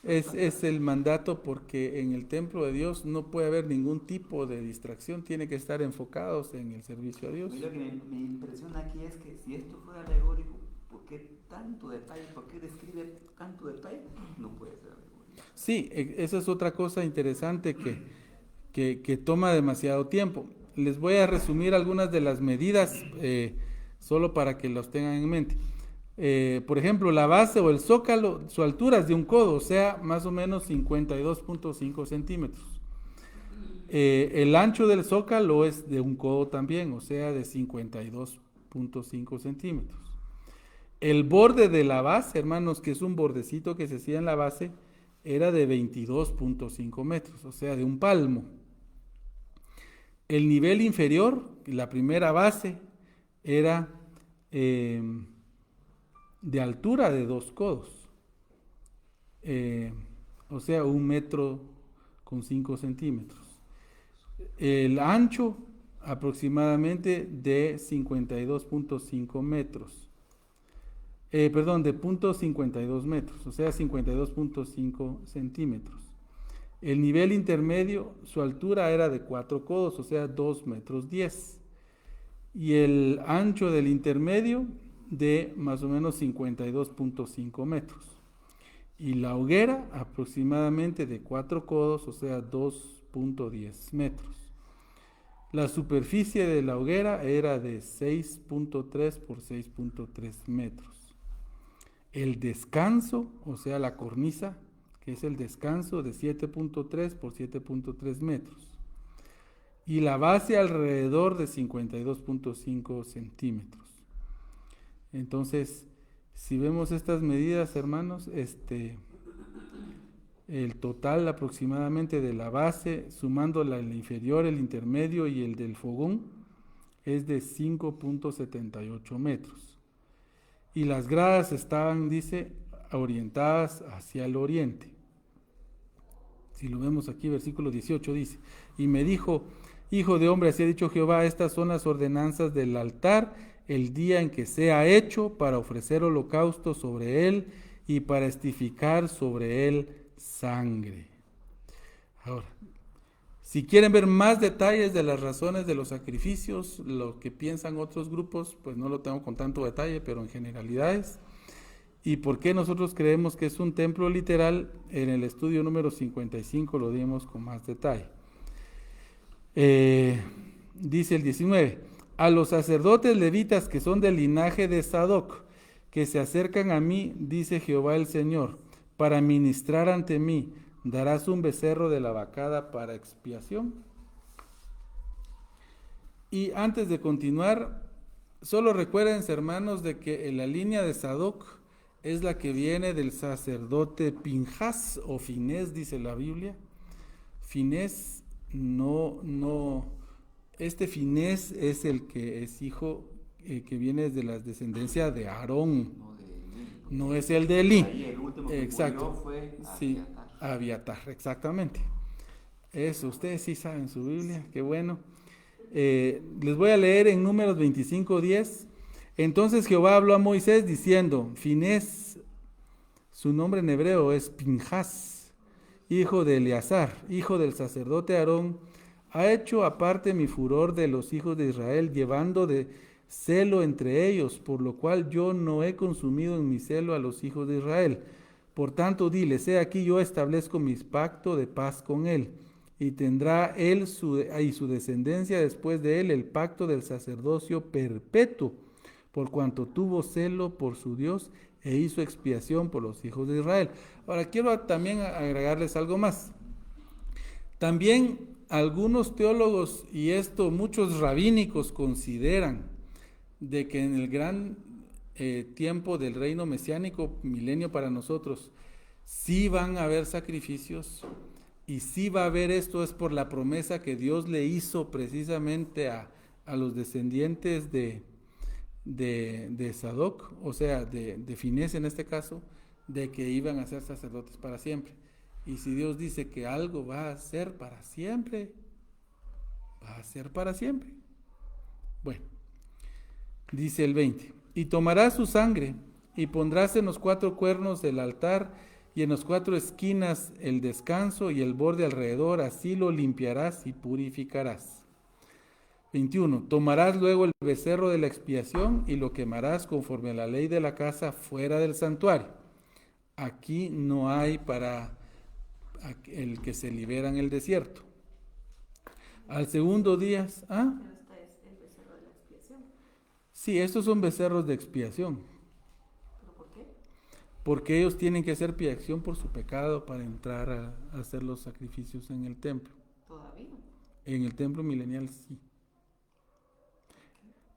Es el mandato porque en el templo de Dios no puede haber ningún tipo de distracción, tiene que estar enfocados en el servicio a Dios. Lo que me impresiona aquí es que si esto fuera alegórico, ¿por qué tanto detalle? ¿Por qué describe tanto detalle? No puede ser alegórico. Sí, esa es otra cosa interesante que toma demasiado tiempo. les voy a resumir algunas de las medidas, solo para que los tengan en mente. Por ejemplo, la base o el zócalo, su altura es de un codo, o sea, más o menos 52.5 centímetros. El ancho del zócalo es de un codo también, o sea, de 52.5 centímetros. El borde de la base, hermanos, que es un bordecito que se hacía en la base, era de 22.5 metros, o sea, de un palmo. El nivel inferior, la primera base, era de altura de 2 codos, o sea, 1 metro con 5 centímetros. El ancho aproximadamente de 52.5 metros. De 0.52 metros, o sea, 52.5 centímetros. El nivel intermedio, su altura era de 4 codos, o sea, 2 metros 10. Y el ancho del intermedio de más o menos 52.5 metros. Y la hoguera aproximadamente de 4 codos, o sea, 2.10 metros. La superficie de la hoguera era de 6.3 por 6.3 metros. El descanso, o sea, la cornisa, que es el descanso, de 7.3 por 7.3 metros. Y la base alrededor de 52.5 centímetros. Entonces, si vemos estas medidas, hermanos, el total aproximadamente de la base, sumando el inferior, el intermedio y el del fogón, es de 5.78 metros. Y las gradas estaban, dice, orientadas hacia el oriente. Si lo vemos aquí, versículo 18 dice, y me dijo, hijo de hombre, así ha dicho Jehová, estas son las ordenanzas del altar, el día en que sea hecho para ofrecer holocausto sobre él y para estificar sobre él sangre. Ahora, si quieren ver más detalles de las razones de los sacrificios, lo que piensan otros grupos, pues no lo tengo con tanto detalle, pero en generalidades. ¿Y por qué nosotros creemos que es un templo literal? En el estudio número 55 lo dimos con más detalle. Dice el 19, a los sacerdotes levitas que son del linaje de Sadoc, que se acercan a mí, dice Jehová el Señor, para ministrar ante mí, darás un becerro de la vacada para expiación. Y antes de continuar, solo recuerden, hermanos, de que la línea de Sadoc es la que viene del sacerdote Pinjas o Finés, dice la Biblia. Finés este Finés es el que es hijo que viene de la descendencia de Aarón, no es el de Elí. El último que exacto, murió fue sí, Abiatar, exactamente. Eso, ustedes sí saben su Biblia, qué bueno. Les voy a leer en Números 25:10. Entonces Jehová habló a Moisés diciendo, Finés, su nombre en hebreo es Pinjas, hijo de Eleazar, hijo del sacerdote Aarón, ha hecho aparte mi furor de los hijos de Israel, llevando de celo entre ellos, por lo cual yo no he consumido en mi celo a los hijos de Israel. Por tanto, diles, he aquí yo establezco mi pacto de paz con él, y tendrá él y su descendencia después de él el pacto del sacerdocio perpetuo, por cuanto tuvo celo por su Dios e hizo expiación por los hijos de Israel. Ahora, quiero también agregarles algo más. También algunos teólogos, y esto muchos rabínicos consideran, de que en el gran tiempo del reino mesiánico, milenio para nosotros, sí van a haber sacrificios y sí va a haber esto, es por la promesa que Dios le hizo precisamente a los descendientes de Sadoc, o sea, de Finés en este caso, de que iban a ser sacerdotes para siempre. Y si Dios dice que algo va a ser para siempre, va a ser para siempre. Bueno, dice el 20, y tomarás su sangre y pondrás en los 4 cuernos del altar y en las 4 esquinas el descanso y el borde alrededor, así lo limpiarás y purificarás. 21, tomarás luego el becerro de la expiación y lo quemarás conforme a la ley de la casa fuera del santuario. Aquí no hay para el que se libera en el desierto. Al segundo día, ¿ah? Pero esta es el becerro de la expiación. Sí, estos son becerros de expiación, ¿Pero por qué? porque ellos tienen que hacer expiación por su pecado para entrar a hacer los sacrificios en el templo. Todavía. En el templo milenial sí,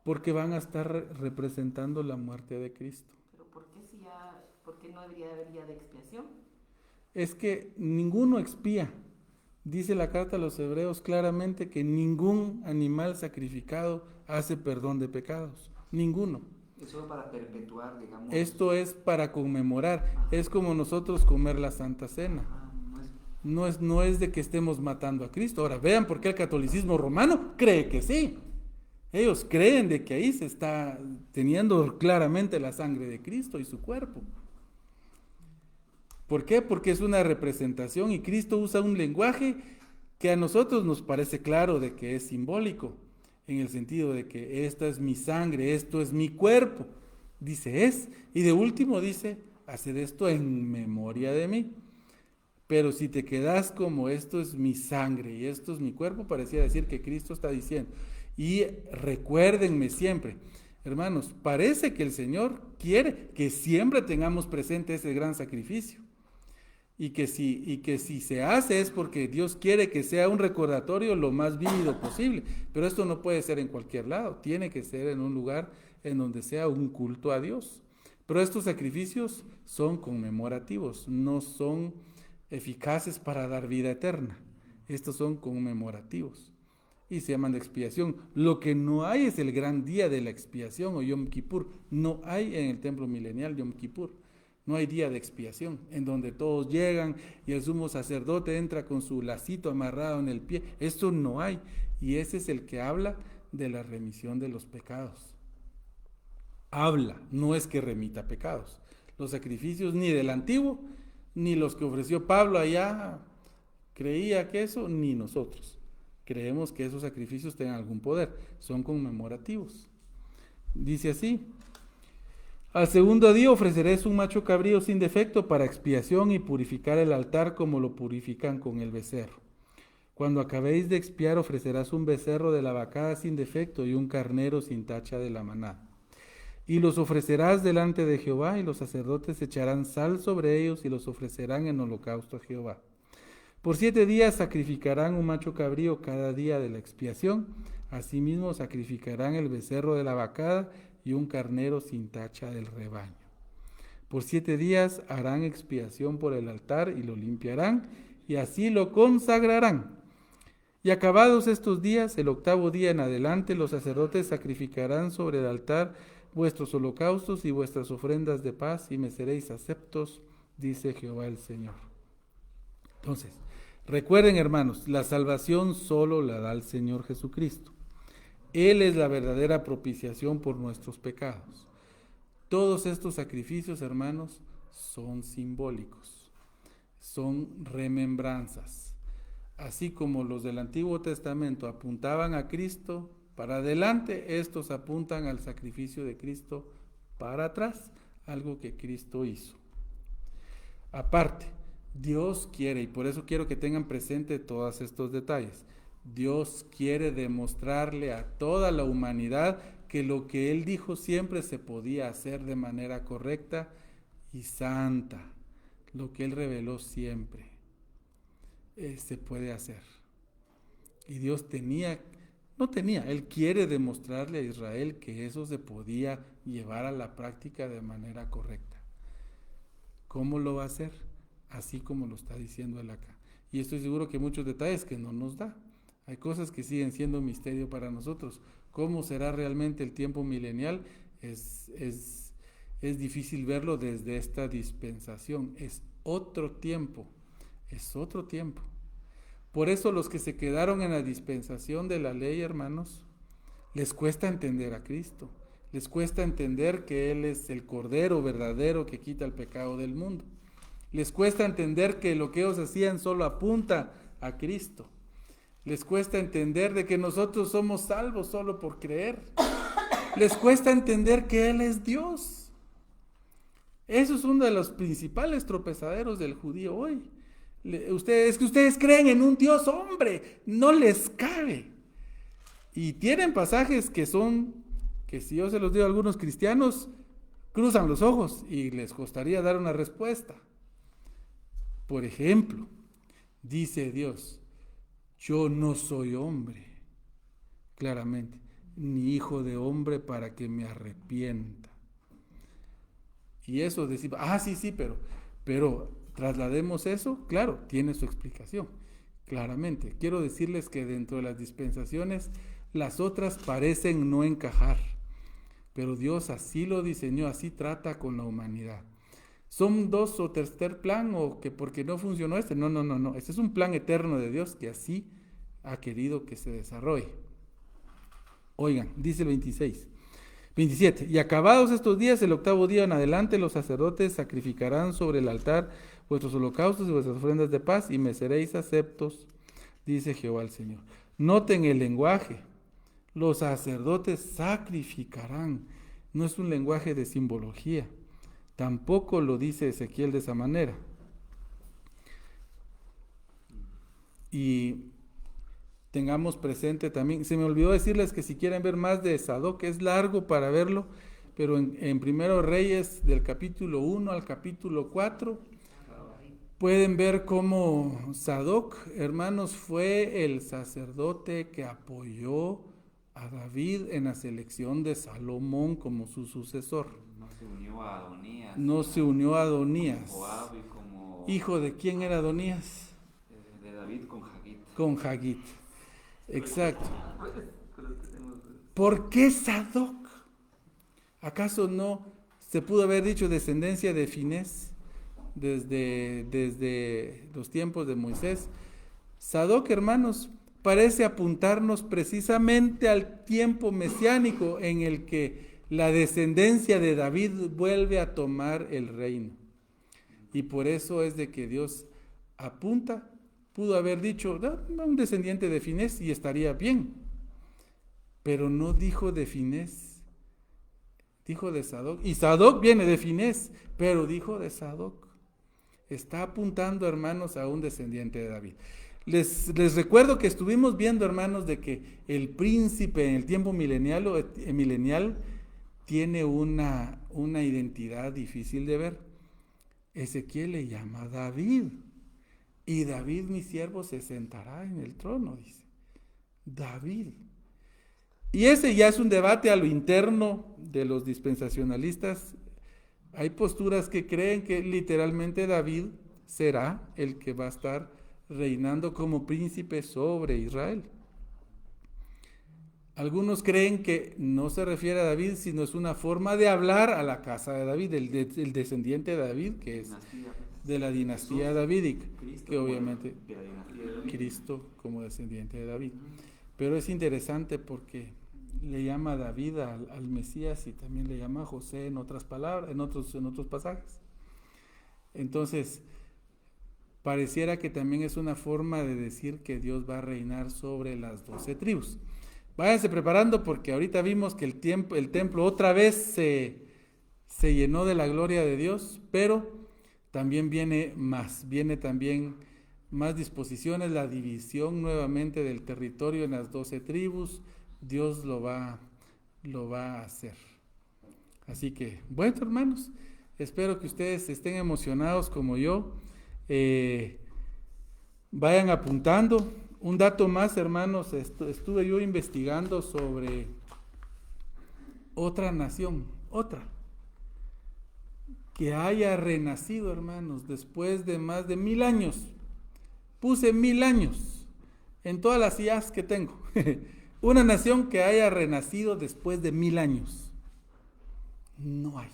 porque van a estar representando la muerte de Cristo. ¿Pero por qué si ya, por qué no debería haber día de expiación? Es que ninguno expía. Dice la carta a los hebreos claramente que ningún animal sacrificado hace perdón de pecados. Ninguno. Eso es para perpetuar, digamos. Esto es para conmemorar. Ajá. Es como nosotros comer la Santa Cena. No es No es de que estemos matando a Cristo. Ahora, vean por qué el catolicismo romano cree que sí. Ellos creen de que ahí se está teniendo claramente la sangre de Cristo y su cuerpo. ¿Por qué? Porque es una representación y Cristo usa un lenguaje que a nosotros nos parece claro de que es simbólico, en el sentido de que esta es mi sangre, esto es mi cuerpo. Dice es, y de último dice, haced esto en memoria de mí. Pero si te quedas como esto es mi sangre y esto es mi cuerpo, parecía decir que Cristo está diciendo, y recuérdenme siempre. Hermanos, parece que el Señor quiere que siempre tengamos presente ese gran sacrificio. Y que si se hace es porque Dios quiere que sea un recordatorio lo más vívido posible. Pero esto no puede ser en cualquier lado, tiene que ser en un lugar en donde sea un culto a Dios. Pero estos sacrificios son conmemorativos, no son eficaces para dar vida eterna. Estos son conmemorativos y se llaman de expiación. Lo que no hay es el gran día de la expiación o Yom Kippur. No hay en el templo milenial Yom Kippur. No hay día de expiación en donde todos llegan y el sumo sacerdote entra con su lacito amarrado en el pie. Esto no hay. Y ese es el que habla de la remisión de los pecados. Habla, no es que remita pecados. Los sacrificios ni del antiguo, ni los que ofreció Pablo allá, creía que eso, ni nosotros. Creemos que esos sacrificios tengan algún poder. Son conmemorativos. Dice así. Al segundo día ofreceréis un macho cabrío sin defecto para expiación y purificar el altar como lo purifican con el becerro. Cuando acabéis de expiar ofrecerás un becerro de la vacada sin defecto y un carnero sin tacha de la manada. Y los ofrecerás delante de Jehová y los sacerdotes echarán sal sobre ellos y los ofrecerán en holocausto a Jehová. Por 7 días sacrificarán un macho cabrío cada día de la expiación. Asimismo sacrificarán el becerro de la vacada y un carnero sin tacha del rebaño. Por 7 días harán expiación por el altar y lo limpiarán, y así lo consagrarán. Y acabados estos días, el 8º día en adelante, los sacerdotes sacrificarán sobre el altar vuestros holocaustos y vuestras ofrendas de paz, y me seréis aceptos, dice Jehová el Señor. Entonces, recuerden, hermanos, la salvación solo la da el Señor Jesucristo. Él es la verdadera propiciación por nuestros pecados. Todos estos sacrificios, hermanos, son simbólicos, son remembranzas. Así como los del Antiguo Testamento apuntaban a Cristo para adelante, estos apuntan al sacrificio de Cristo para atrás, algo que Cristo hizo. Aparte, Dios quiere, y por eso quiero que tengan presente todos estos detalles, Dios quiere demostrarle a toda la humanidad que lo que Él dijo siempre se podía hacer de manera correcta y santa. Lo que Él reveló siempre se puede hacer. Y Dios Él quiere demostrarle a Israel que eso se podía llevar a la práctica de manera correcta. ¿Cómo lo va a hacer? Así como lo está diciendo Él acá. Y estoy seguro que muchos detalles que no nos da. Hay cosas que siguen siendo un misterio para nosotros. ¿Cómo será realmente el tiempo milenial? Es difícil verlo desde esta dispensación. Es otro tiempo. Por eso los que se quedaron en la dispensación de la ley, hermanos, les cuesta entender a Cristo. Les cuesta entender que Él es el Cordero verdadero que quita el pecado del mundo. Les cuesta entender que lo que ellos hacían solo apunta a Cristo. Les cuesta entender de que nosotros somos salvos solo por creer. Les cuesta entender que Él es Dios. Eso es uno de los principales tropezaderos del judío hoy. Es que ustedes creen en un Dios hombre, no les cabe. Y tienen pasajes que si yo se los digo a algunos cristianos, cruzan los ojos y les costaría dar una respuesta. Por ejemplo, dice Dios, yo no soy hombre, claramente, ni hijo de hombre para que me arrepienta. Y eso decimos, sí, pero traslademos eso, claro, tiene su explicación, claramente. Quiero decirles que dentro de las dispensaciones, las otras parecen no encajar, pero Dios así lo diseñó, así trata con la humanidad. ¿Son dos o tercer plan o que porque no funcionó este? No. Este es un plan eterno de Dios que así ha querido que se desarrolle. Oigan, dice el 27. Y acabados estos días, el 8º día en adelante, los sacerdotes sacrificarán sobre el altar vuestros holocaustos y vuestras ofrendas de paz y me seréis aceptos, dice Jehová el Señor. Noten el lenguaje. Los sacerdotes sacrificarán. No es un lenguaje de simbología. Tampoco lo dice Ezequiel de esa manera. Y tengamos presente también, se me olvidó decirles que si quieren ver más de Sadoc, es largo para verlo, pero en Primero Reyes del capítulo 1 al capítulo 4, pueden ver cómo Sadoc, hermanos, fue el sacerdote que apoyó a David en la selección de Salomón como su sucesor. No se unió a Adonías. No se unió a Adonías. Joab y como ¿Hijo de quién era Adonías? de David con Hagit. Con Hagit. Exacto. ¿Por qué Sadoc? ¿Acaso no se pudo haber dicho descendencia de Finés desde los tiempos de Moisés? Sadoc, hermanos, parece apuntarnos precisamente al tiempo mesiánico en el que la descendencia de David vuelve a tomar el reino. Y por eso es de que Dios apunta. Pudo haber dicho, un descendiente de Finés y estaría bien. Pero no dijo de Finés, dijo de Sadoc. Y Sadoc viene de Finés, pero dijo de Sadoc. Está apuntando, hermanos, a un descendiente de David. Les recuerdo que estuvimos viendo, hermanos, de que el príncipe en el tiempo milenial tiene una identidad difícil de ver. Ezequiel le llama David. Y David, mi siervo, se sentará en el trono, dice. David. Y ese ya es un debate a lo interno de los dispensacionalistas. Hay posturas que creen que literalmente David será el que va a estar reinando como príncipe sobre Israel. Algunos creen que no se refiere a David, sino es una forma de hablar a la casa de David, el descendiente de David, que es de la dinastía davídica, que obviamente Cristo como descendiente de David. Pero es interesante porque le llama David al Mesías y también le llama José en otras palabras, en otros pasajes. Entonces, pareciera que también es una forma de decir que Dios va a reinar sobre las 12 tribus. Váyanse preparando porque ahorita vimos que el templo otra vez se llenó de la gloria de Dios, pero también viene también más disposiciones, la división nuevamente del territorio en las 12 tribus. Dios lo va a hacer. Así que, bueno, hermanos, espero que ustedes estén emocionados como yo. Vayan apuntando. Un dato más, hermanos, estuve yo investigando sobre otra nación, que haya renacido, hermanos, después de más de 1000 años. Puse 1000 años en todas las IAs que tengo. Una nación que haya renacido después de 1000 años. No hay.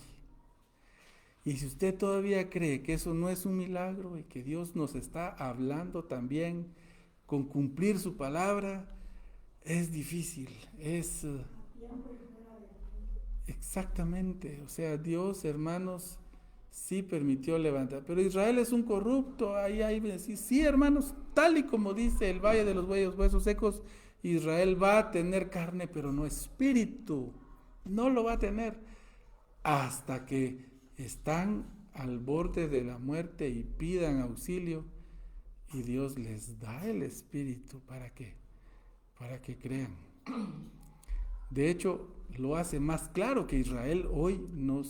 Y si usted todavía cree que eso no es un milagro y que Dios nos está hablando también con cumplir su palabra, es difícil, exactamente, o sea, Dios, hermanos, sí permitió levantar, pero Israel es un corrupto, sí, hermanos, tal y como dice el Valle de los Huesos Secos, Israel va a tener carne, pero no espíritu, no lo va a tener, hasta que están al borde de la muerte y pidan auxilio. y Dios les da el Espíritu. ¿Para qué? Para que crean. De hecho, lo hace más claro que Israel hoy no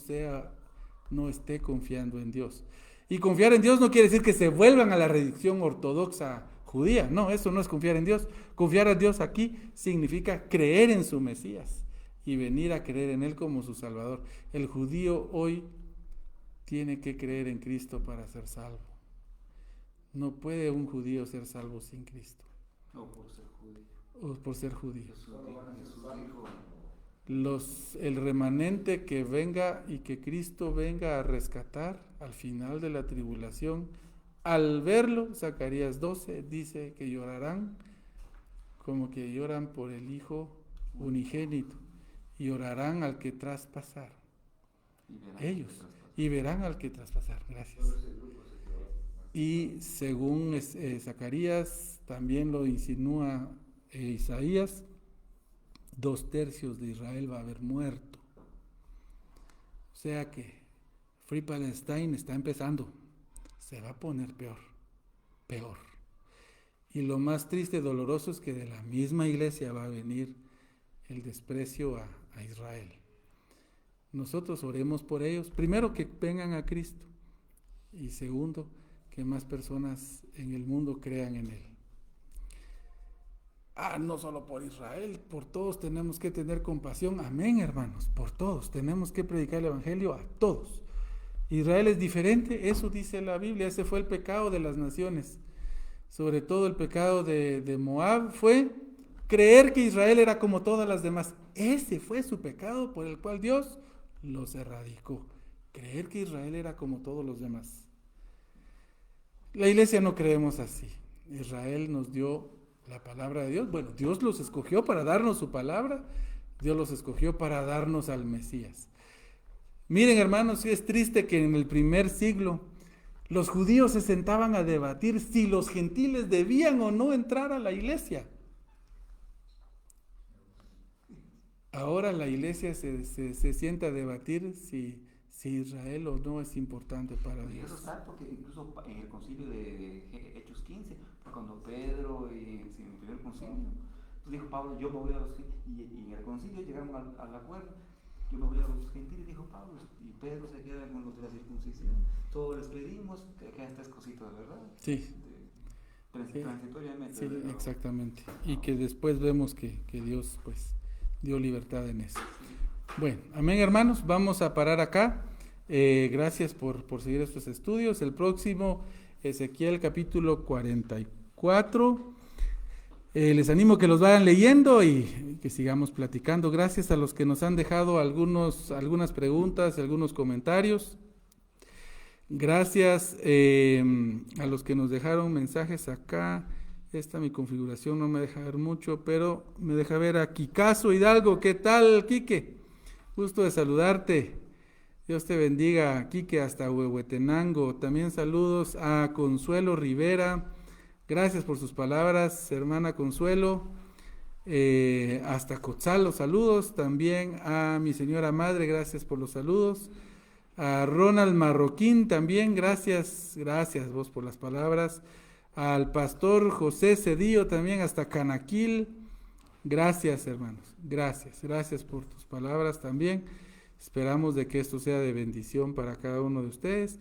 esté confiando en Dios. Y confiar en Dios no quiere decir que se vuelvan a la religión ortodoxa judía. No, eso no es confiar en Dios. Confiar en Dios aquí significa creer en su Mesías y venir a creer en Él como su Salvador. El judío hoy tiene que creer en Cristo para ser salvo. No puede un judío ser salvo sin Cristo. O por ser judío. O por ser judío. Jesús dijo, El remanente que venga y que Cristo venga a rescatar al final de la tribulación, al verlo, Zacarías 12 dice que llorarán como que lloran por el Hijo unigénito, y orarán al que traspasar. Ellos, y verán al que traspasar. Gracias. Y según Zacarías, también lo insinúa Isaías, 2/3 de Israel va a haber muerto. O sea que Free Palestine está empezando, se va a poner peor. Y lo más triste y doloroso es que de la misma iglesia va a venir el desprecio a Israel. Nosotros oremos por ellos, primero que vengan a Cristo, y segundo, que más personas en el mundo crean en Él. No solo por Israel, por todos tenemos que tener compasión. Amén, hermanos, por todos. Tenemos que predicar el Evangelio a todos. Israel es diferente, eso dice la Biblia, ese fue el pecado de las naciones. Sobre todo el pecado de Moab fue creer que Israel era como todas las demás. Ese fue su pecado por el cual Dios los erradicó. Creer que Israel era como todos los demás. La iglesia no creemos así. Israel nos dio la palabra de Dios. Bueno, Dios los escogió para darnos su palabra. Dios los escogió para darnos al Mesías. Miren, hermanos, sí es triste que en el primer siglo los judíos se sentaban a debatir si los gentiles debían o no entrar a la iglesia. Ahora la iglesia se sienta a debatir si Israel o no es importante para y Dios. eso está porque incluso en el concilio de Hechos 15, cuando Pedro en el primer concilio, dijo Pablo, yo me voy a los gentiles, y en el concilio llegaron al acuerdo, yo me voy a los gentiles, dijo Pablo, y Pedro se queda con los de la circuncisión. Todos les pedimos que hagan estas cositas, ¿verdad? Sí. Transitoriamente. Sí, exactamente. Y que después vemos que Dios pues dio libertad en eso. Bueno, amén, hermanos, vamos a parar acá. Gracias por seguir estos estudios. El próximo, Ezequiel capítulo 44. Les animo que los vayan leyendo y que sigamos platicando. Gracias a los que nos han dejado algunas preguntas, algunos comentarios. Gracias a los que nos dejaron mensajes acá. Mi configuración no me deja ver mucho, pero me deja ver a Kikazo Hidalgo. ¿Qué tal, Quique? Gusto de saludarte. Dios te bendiga, Quique, hasta Huehuetenango. También saludos a Consuelo Rivera. Gracias por sus palabras, hermana Consuelo. Hasta Cotzal, los saludos. También a mi señora madre, gracias por los saludos. A Ronald Marroquín también, gracias vos por las palabras. Al pastor José Cedillo también, hasta Canaquil. Gracias, hermanos, gracias por tus palabras también. Esperamos de que esto sea de bendición para cada uno de ustedes.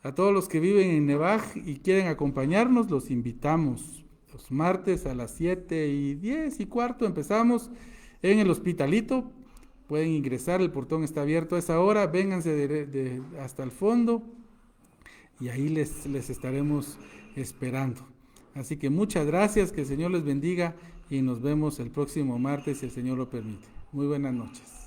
A todos los que viven en Nevaj y quieren acompañarnos, los invitamos. Los martes a las 7:10 empezamos en el Hospitalito. Pueden ingresar, el portón está abierto a esa hora. Vénganse hasta el fondo y ahí les estaremos esperando. Así que muchas gracias, que el Señor les bendiga y nos vemos el próximo martes si el Señor lo permite. Muy buenas noches.